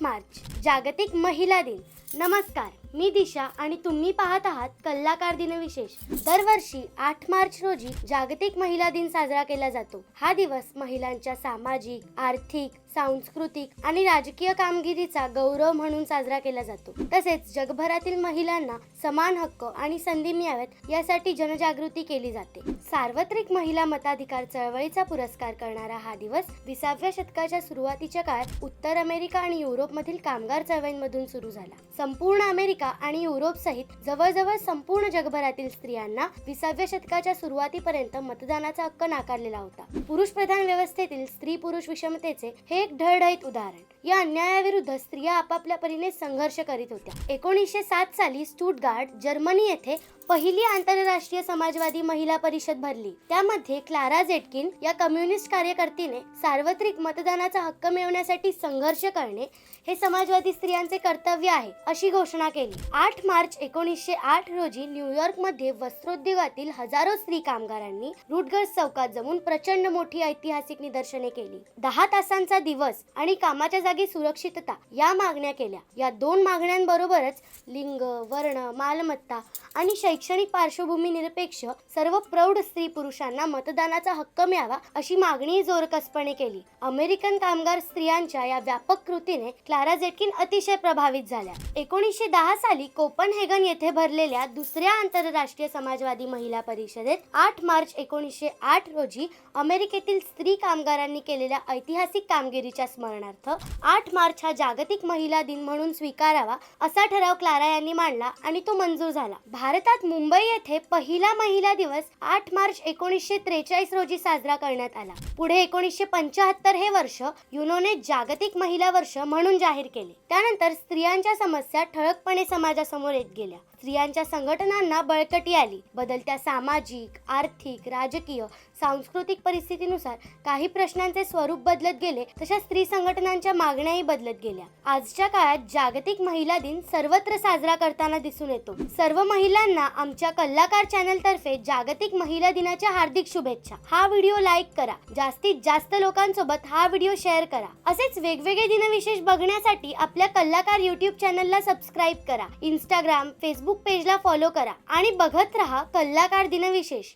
मार्च जागतिक महिला दिन। नमस्कार, मी दिशा आणि तुम्ही पाहत आहात कलाकार दिन विशेष। दरवर्षी 8 मार्च रोजी जागतिक महिला दिन साजरा केला जातो। हा दिवस महिलांच्या सामाजिक, आर्थिक, सांस्कृतिक आणि राजकीय कामगिरीचा गौरव म्हणून साजरा केला जातो। तसेच जगभरातील महिलांना समान हक्क आणि संधी मिळाव्यात यासाठी जनजागृती केली जाते। सार्वत्रिक महिला मताधिकार चळवळीचा पुरस्कार करणारा हा दिवस 20व्या शतकाच्या सुरुवातीच्या काळात उत्तर अमेरिका आणि युरोपमधील कामगार चळवळींमधून सुरू झाला। संपूर्ण अमेरिका आणि युरोप सहित जवळजवळ संपूर्ण जगभरातील स्त्रियांना 20व्या शतकाच्या सुरुवातीपर्यंत मतदानाचा हक्क नाकारलेला होता। पुरुष प्रधान व्यवस्थेतील स्त्री पुरुष विषमतेचे हे एक ढळढळीत उदाहरण। या अन्यायाविरुद्ध स्त्रिया आपापल्या परीने संघर्ष करीत होत्या। 1907 साली स्टुटगार्ट, जर्मनी येथे पहिली आंतरराष्ट्रीय समाजवादी महिला परिषद भरली। त्यामध्ये क्लारा झेटकिन या कम्युनिस्ट कार्यकर्तीने सार्वत्रिक मतदानाचा हक्क मिळवण्यासाठी संघर्ष करणे हे समाजवादी स्त्रियांचे कर्तव्य आहे अशी घोषणा केली। 8 मार्च 1908 रोजी न्यूयॉर्कमध्ये वस्त्रोद्योगातील हजारो स्त्री कामगारांनी रुटगर्स चौकात जमून प्रचंड मोठी ऐतिहासिक निदर्शने केली। 10 तासांचा दिवस आणि कामाच्या जागी सुरक्षितता या मागण्या केल्या। या दोन मागण्यांबरोबरच लिंग, वर्ण, मालमत्ता आणि शैक्षणिक पार्श्वभूमी निरपेक्ष सर्व प्रौढ स्त्री पुरुषांना मतदानाचा हक्क मिळावा अशी मागणी जोरकसपणे केली। अमेरिकन कामगार स्त्रियांच्या या व्यापक कृतीने क्लारा झेटकिन अतिशय प्रभावित झाल्या। 1910 साली कोपनहेगन येथे भरलेल्या दुसऱ्या आंतरराष्ट्रीय समाजवादी महिला परिषदेत 8 मार्च 1908 रोजी अमेरिकेतील स्त्री कामगारांनी केलेल्या ऐतिहासिक कामगिरीच्या स्मरणार्थ 8 मार्च हा जागतिक महिला दिन म्हणून स्वीकारावा असा ठराव क्लारा यांनी मांडला आणि तो मंजूर झाला। भारतात मुंबई येथे पहिला महिला दिवस 8 मार्च 1943 रोजी साजरा करण्यात आला। पुढे 1975 हे वर्ष युनोने जागतिक महिला वर्ष म्हणून जाहीर केले। त्यानंतर स्त्रियांच्या समस्या ठळकपणे समाजासमोर येत गेल्या। स्त्रियांच्या संघटनांना बळकटी आली। बदलत्या सामाजिक, आर्थिक, राजकीय, सांस्कृतिक परिस्थितीनुसार काही प्रश्नांचे स्वरूप बदलत गेले तशा स्त्री संघटनांच्या मागण्याही बदलत गेल्या। आजच्या काळात जागतिक महिला दिन सर्वत्र साजरा करताना दिसून येतो। सर्व महिलांना आमच्या कलाकार चॅनल तर्फे जागतिक महिला दिनाच्या हार्दिक शुभेच्छा। हा व्हिडिओ लाईक करा, जास्तीत जास्त लोकांसोबत हा व्हिडिओ शेअर करा। असेच वेगवेगळे दिनविशेष बघण्यासाठी आपल्या कलाकार YouTube चॅनलला सबस्क्राईब करा, Instagram, Facebook पेजला फॉलो करा आणि बघत रहा कलाकार दिनविशेष।